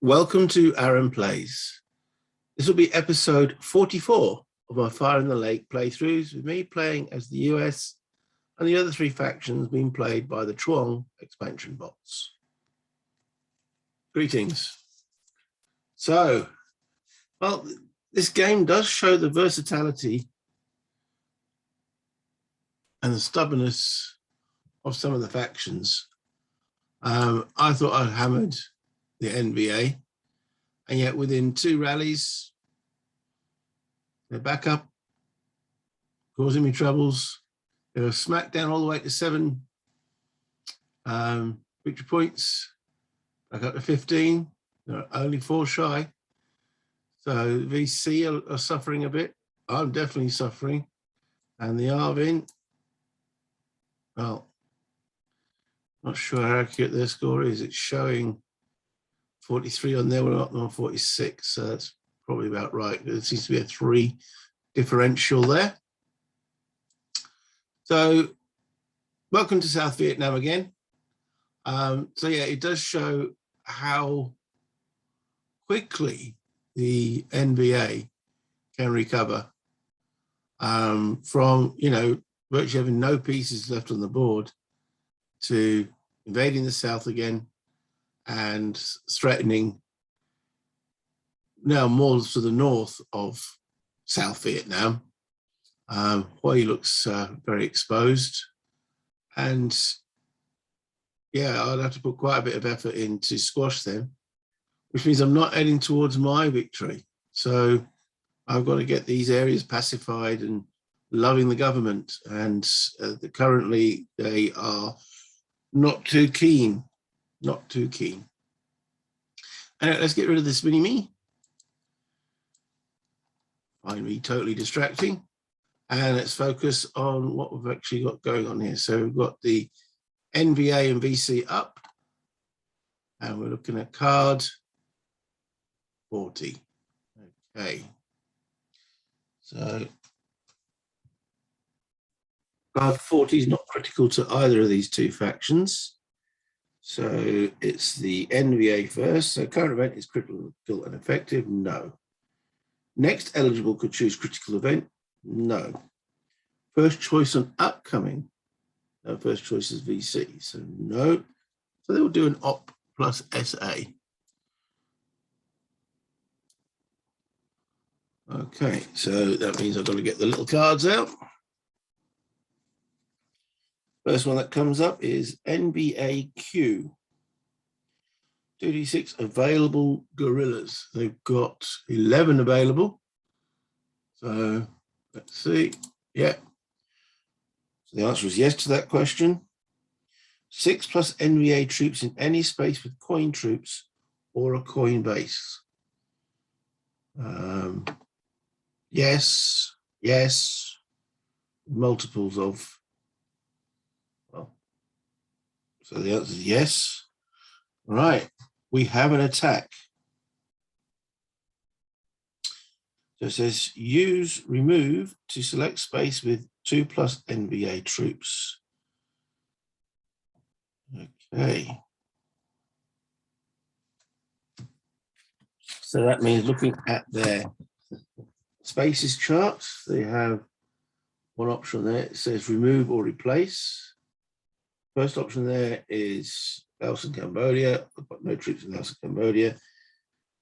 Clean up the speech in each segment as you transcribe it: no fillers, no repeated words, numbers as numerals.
Welcome to Aaron Plays. This will be episode 44 of our Fire in the Lake playthroughs, with me playing as the US and the other three factions being played by the Tru'ng expansion bots. Greetings. So, well, this game does show the versatility and the stubbornness of some of the factions. I thought I'd hammered the NBA, and yet within two rallies, they're back up, causing me troubles. They were smacked down all the way to 7 victory points, back up to 15. They're only 4 shy. So VC are suffering a bit. I'm definitely suffering. And the Arvin, well, not sure how accurate their score is. It's showing 43 on there, we're not on 46, so that's probably about right. There seems to be a 3 differential there. So welcome to South Vietnam again. So yeah, it does show how quickly the NBA can recover from, virtually having no pieces left on the board to invading the South again and threatening now more to the north of South Vietnam. Hue looks very exposed, and yeah, I'd have to put quite a bit of effort in to squash them, which means I'm not heading towards my victory. So I've got to get these areas pacified and loving the government, and currently they are not too keen. Not too keen. Anyway, let's get rid of this mini-me. Find me totally distracting. And let's focus on what we've actually got going on here. So we've got the NVA and VC up. And we're looking at card 40. Okay. So card 40 is not critical to either of these two factions. So it's the NVA first. So current event is critical and effective? No. Next eligible could choose critical event? No. First choice on upcoming? No, first choice is VC, so no. So they will do an op plus SA. Okay, so that means I've got to get the little cards out. First one that comes up is NBAQ. 2d6 available guerrillas. They've got 11 available. So let's see. Yeah. So the answer is yes to that question. 6 plus NVA troops in any space with coin troops or a coin base. Yes. Yes. Multiples of. Well, so the answer is yes. Right. We have an attack. So it says use remove to select space with 2 plus NVA troops. Okay. So that means looking at their spaces charts, they have one option there. It says remove or replace. First option there is Laos and Cambodia. I've got no troops in Laos and Cambodia.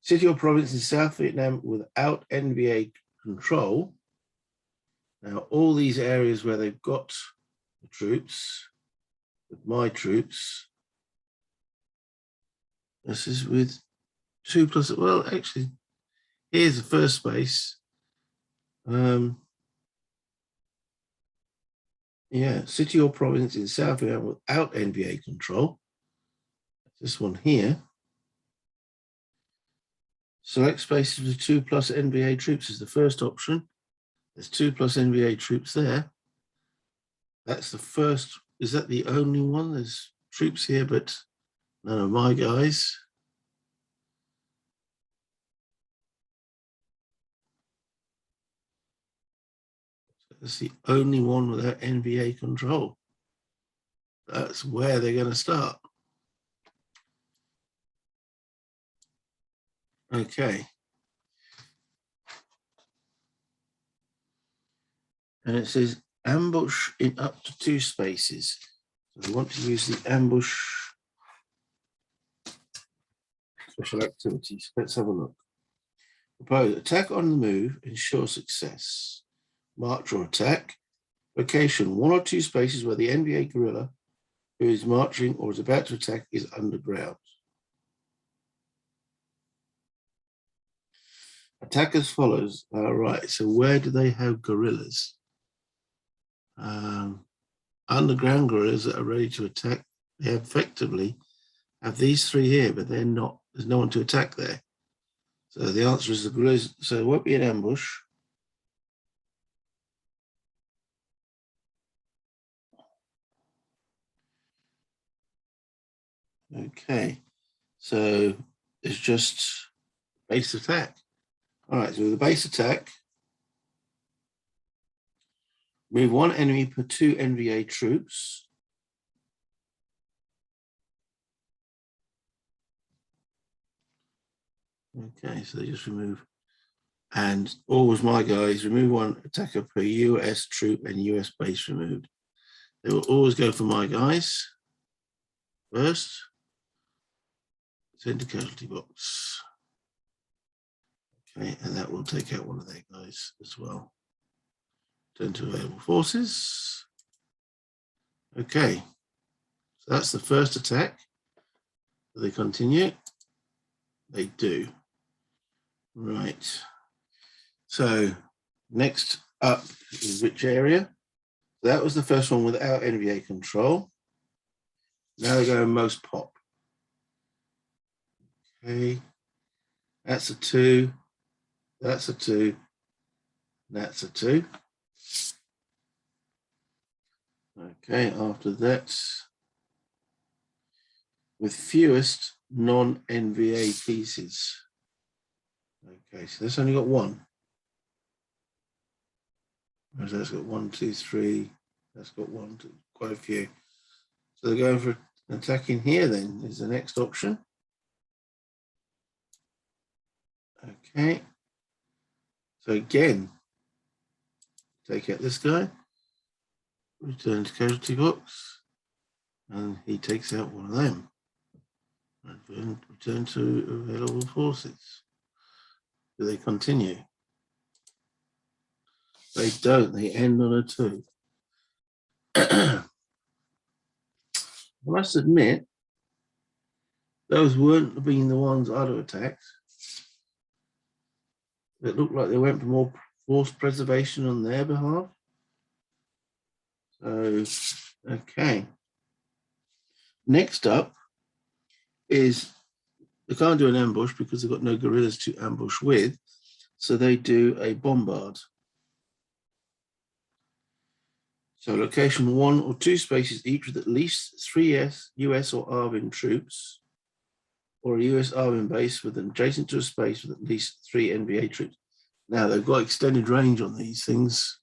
City or province in South Vietnam without NVA control. Now, all these areas where they've got the troops, with my troops, this is with 2 plus, well, actually, here's the first space. Yeah, city or province in South Vietnam without NVA control. This one here. Select spaces with 2 plus NVA troops is the first option. There's 2 plus NVA troops there. That's the first. Is that the only one? There's troops here, but none of my guys. That's the only one without NVA control. That's where they're going to start. Okay. And it says ambush in up to 2 spaces. So we want to use the ambush special activities. Let's have a look. Propose attack on the move, ensure success. March or attack. Location 1 or 2 spaces where the NBA guerrilla who is marching or is about to attack is underground. Attack as follows. All right, so where do they have guerrillas? Underground guerrillas that are ready to attack. They effectively have these 3 here, but they're not. There's no one to attack there. So the answer is the guerrillas. So it won't be an ambush. Okay, so it's just base attack. All right, so with the base attack, move 1 enemy per 2 NVA troops. Okay, so they just remove. And always my guys, remove 1 attacker per US troop and US base removed. They will always go for my guys first. Send to casualty box. Okay, and that will take out 1 of their guys as well. Turn to available forces. Okay, so that's the first attack. Do they continue? They do. Right. So next up is which area? That was the first one without NVA control. Now they're going most pop. Okay, that's a 2. That's a 2. That's a 2. Okay, after that, with fewest non-NVA pieces. Okay, so that's only got 1. Whereas that's got 1, 2, 3. That's got 1, 2, quite a few. So they're going for attacking here then, is the next option. Okay. So again, take out this guy, return to casualty box, and he takes out 1 of them. And return to available forces. Do they continue? They don't, they end on a 2. I must admit, those weren't being the ones I'd have attacked. It looked like they went for more force preservation on their behalf. So, okay. Next up is, they can't do an ambush because they've got no guerrillas to ambush with. So they do a bombard. So location 1 or 2 spaces each with at least 3 US or ARVN troops, or a US ARVN base with an adjacent to a space with at least 3 NVA troops. Now they've got extended range on these things.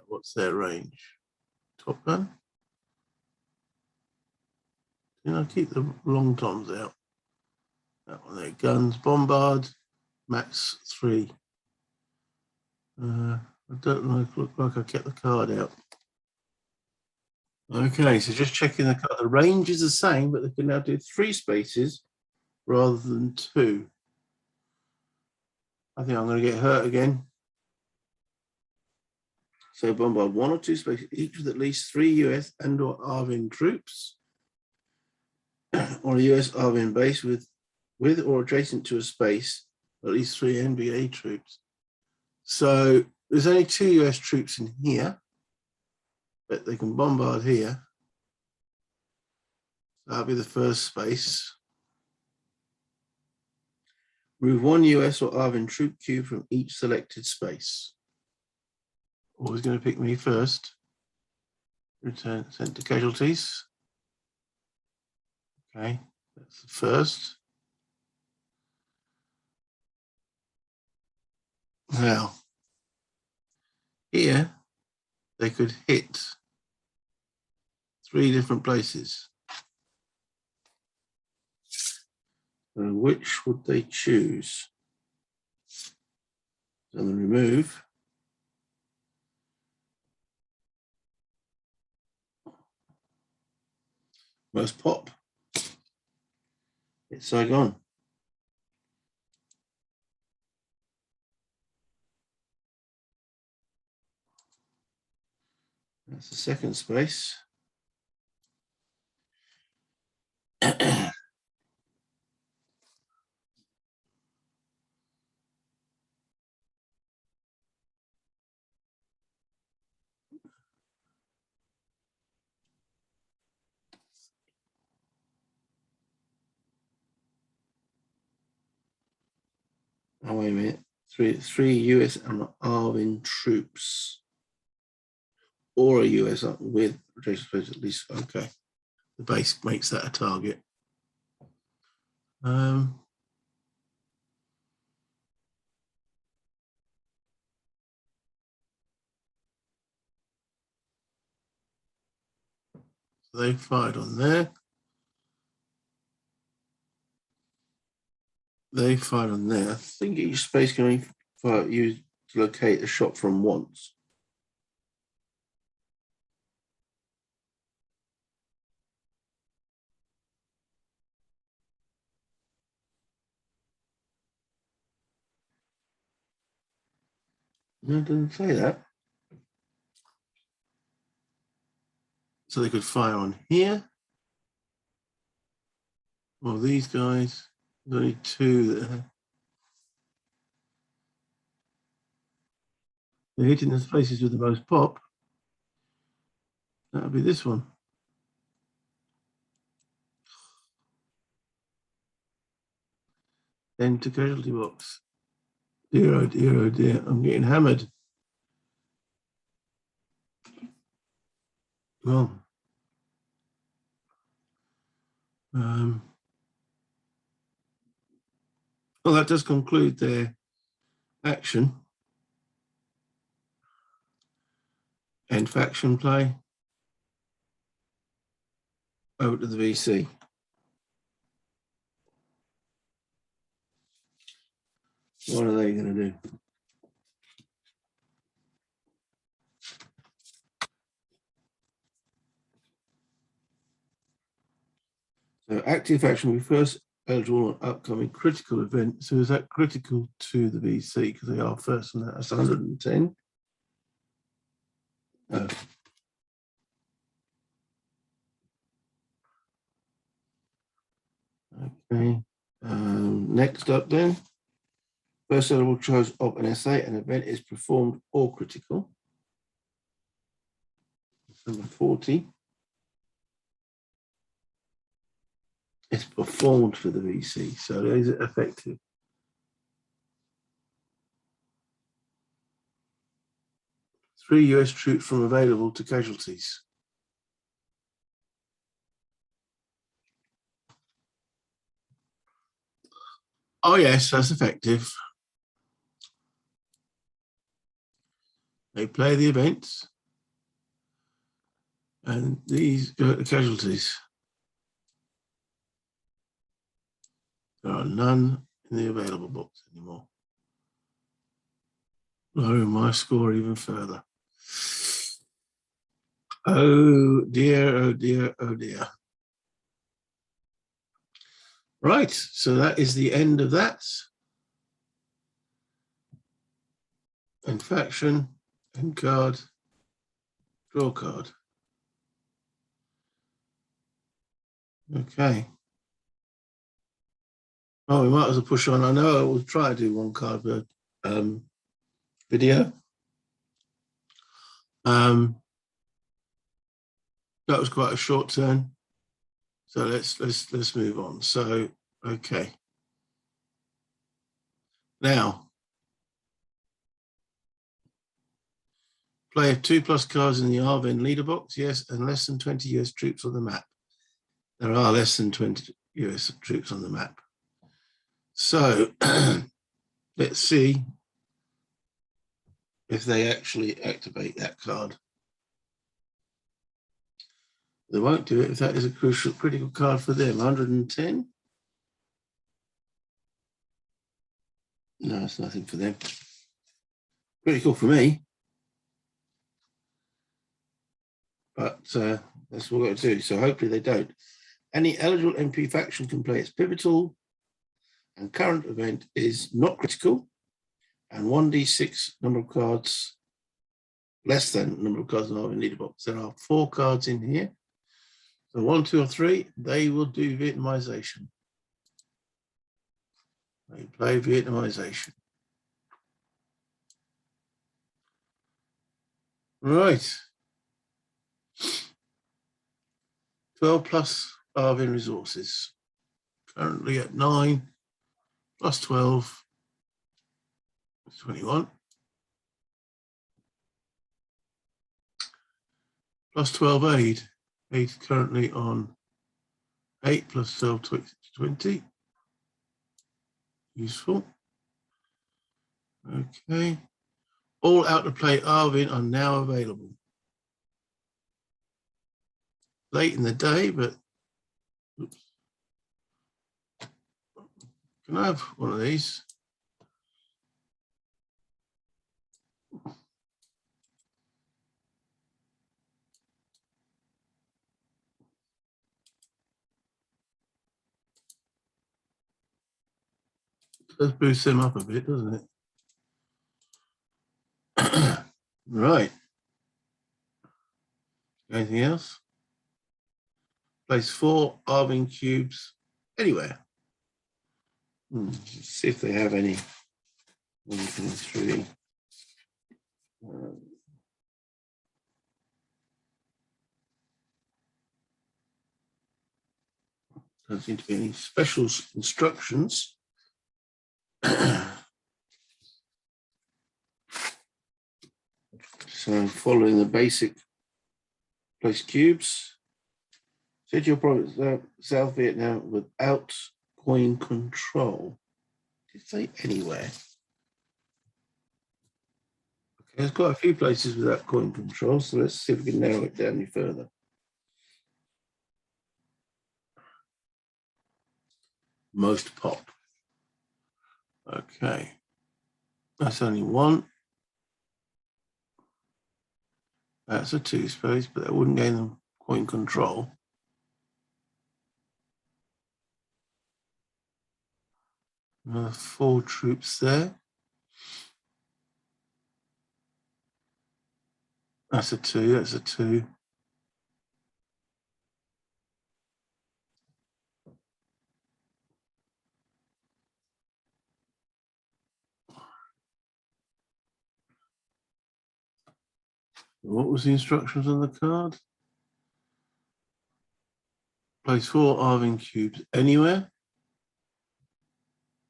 What's their range? Top gun? Keep the long toms out. That one there. Guns, bombard, max 3. I don't look like I kept the card out. Okay, so just checking the card. The range is the same, but they can now do 3 spaces rather than 2. I think I'm going to get hurt again. So bombard 1 or 2 spaces, each with at least 3 US and or ARVN troops, or a US ARVN base with or adjacent to a space, at least 3 NBA troops. So there's only 2 US troops in here, but they can bombard here. That'll be the first space. Move 1 US or ARVN troop cube from each selected space. Always going to pick me first. Return, sent to casualties. Okay, that's the first. Now, here they could hit 3 different places. So which would they choose? So they remove. Most pop. It's Saigon. That's the second space. Oh, wait a minute. Three US and Arvin troops. Or a US with rotation space at least. Okay. The base makes that a target. They fired on there. They fired on there. I think each space can only use to locate a shot from once. No, it doesn't say that. So they could fire on here. Well, these guys, there's only 2 there. They're hitting the places with the most pop. That'll be this one. Then to casualty box. Dear, oh dear, oh dear. I'm getting hammered. Well, well, that does conclude their action. End faction play. Over to the VC. What are they going to do? So active faction will be first eligible on upcoming critical event. So is that critical to the VC because they are first and that's 110? No. Okay. Next up then. First eligible choice of an SA, an event is performed or critical. Number 40. It's performed for the VC, so is it effective? Three US troops from available to casualties. Oh yes, that's effective. They play the events and these go to casualties. There are none in the available box anymore. Lowering my score even further. Oh dear, oh dear, oh dear. Right, so that is the end of that. End faction, end card, draw card. Okay. Oh, we might as well push on. I know I will try to do one card per video. That was quite a short turn. So let's move on. So, okay. Now, play 2+ cards in the Arvin leader box, yes, and less than 20 US troops on the map. There are less than 20 US troops on the map. So let's see if they actually activate that card. They won't do it if that is a critical card for them. 110. No, it's nothing for them. Critical for me. But that's what we've got to do. So hopefully they don't. Any eligible MP faction can play its pivotal and current event is not critical. And 1d6 number of cards, less than number of cards in our leader box. There are 4 cards in here. So 1, 2, or 3, they will do Vietnamization. They play Vietnamization. Right. 12 plus Arvin resources. Currently at 9, plus 12, 21. Plus 12 aid. Aid currently on 8 plus 12, 20. Useful. Okay. All out to play Arvin are now available. Late in the day, but oops. Can I have one of these? Does boost them up a bit, doesn't it? Right. Anything else? Place 4 Arvin cubes anywhere. Let's see if they have any. 1, 2, 3. Don't seem to be any special instructions. So following the basic place cubes. Set your province South Vietnam without coin control. Did it say anywhere? Okay, there's quite a few places without coin control, so let's see if we can narrow it down any further. Most pop. Okay. That's only 1. That's a 2 space, but that wouldn't gain them coin control. Another 4 troops there. That's a 2, that's a 2. What was the instructions on the card? Place 4 Arvin cubes anywhere.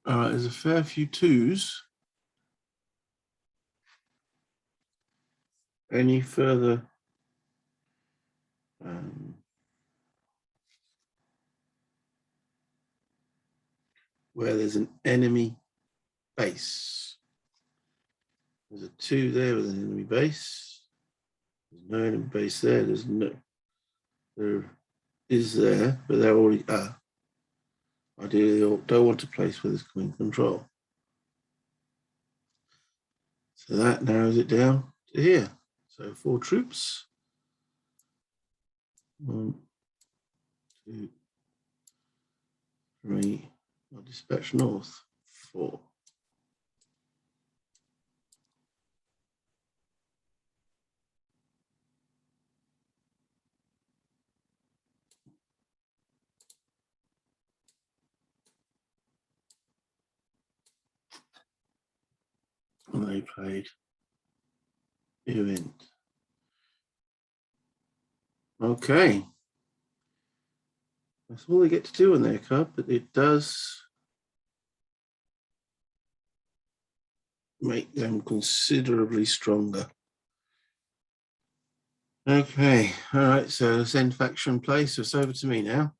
All right, there's a fair few 2s. Any further where there's an enemy base? There's a 2 there with an enemy base. There's no enemy base there. There's no. There is there, but they're already are. Ideally, don't want to place where there's coin control. So that narrows it down to here. So 4 troops. 1, 2, 3. I'll dispatch north. 4. And they played event. Okay. That's all they get to do on their card, but it does make them considerably stronger. Okay, all right, so let's end faction play. So it's over to me now.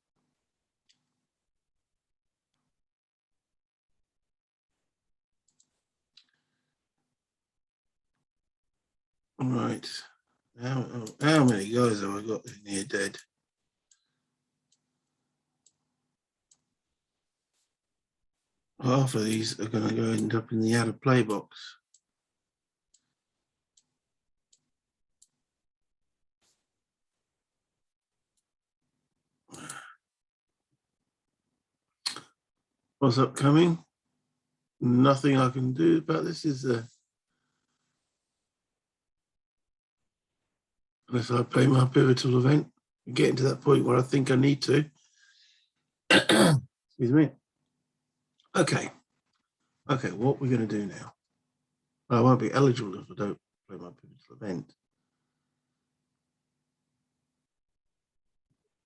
Right. How many guys have I got in here dead? Half of these are going to go end up in the out of play box. What's upcoming? Nothing I can do about this is unless I play my pivotal event and getting to that point where I think I need to. Excuse me. Okay, what we're going to do now. I won't be eligible if I don't play my pivotal event.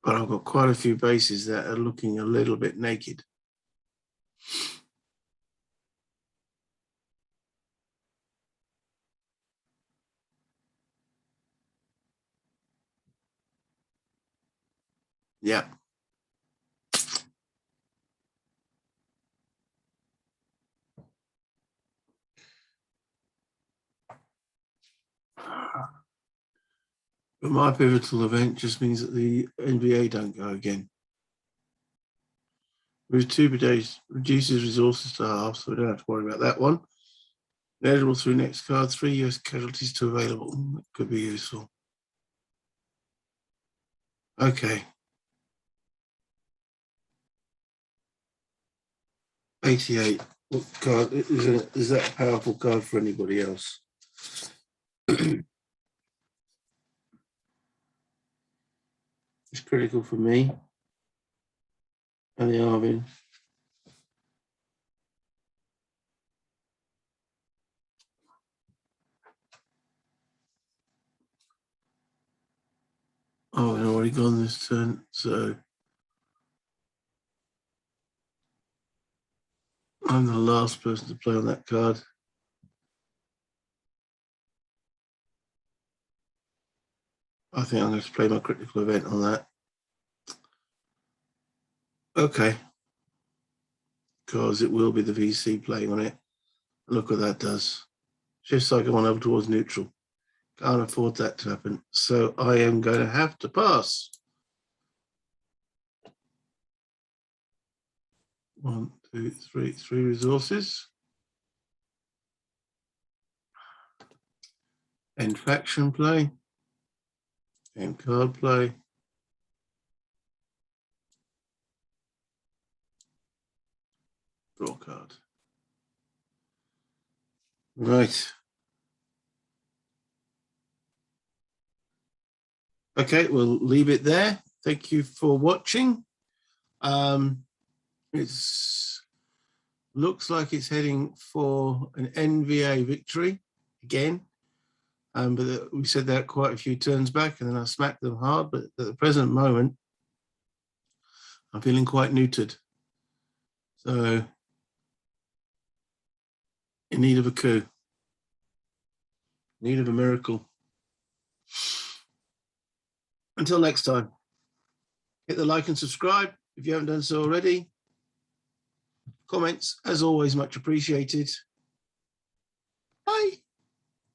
But I've got quite a few bases that are looking a little bit naked. Yeah. But my pivotal event just means that the NBA don't go again. Move 2 per day reduces resources to half, so we don't have to worry about that one. Eligible through next card, 3 US casualties to available. That could be useful. Okay. 88. What card is that a powerful card for anybody else? It's critical for me and the Arvin. Oh, I've already gone this turn, so I'm the last person to play on that card. I think I'm going to play my critical event on that. Okay. Because it will be the VC playing on it. Look what that does. Shifts cycle one over towards neutral. Can't afford that to happen. So I am going to have to pass. 1, 2, 3, 3 resources. End faction play. End card play. Draw card. Right. Okay, we'll leave it there. Thank you for watching. It's looks like it's heading for an NVA victory again. But we said that quite a few turns back, and then I smacked them hard. But at the present moment, I'm feeling quite neutered. So in need of a coup, in need of a miracle. Until next time, hit the like and subscribe if you haven't done so already. Comments, as always, much appreciated.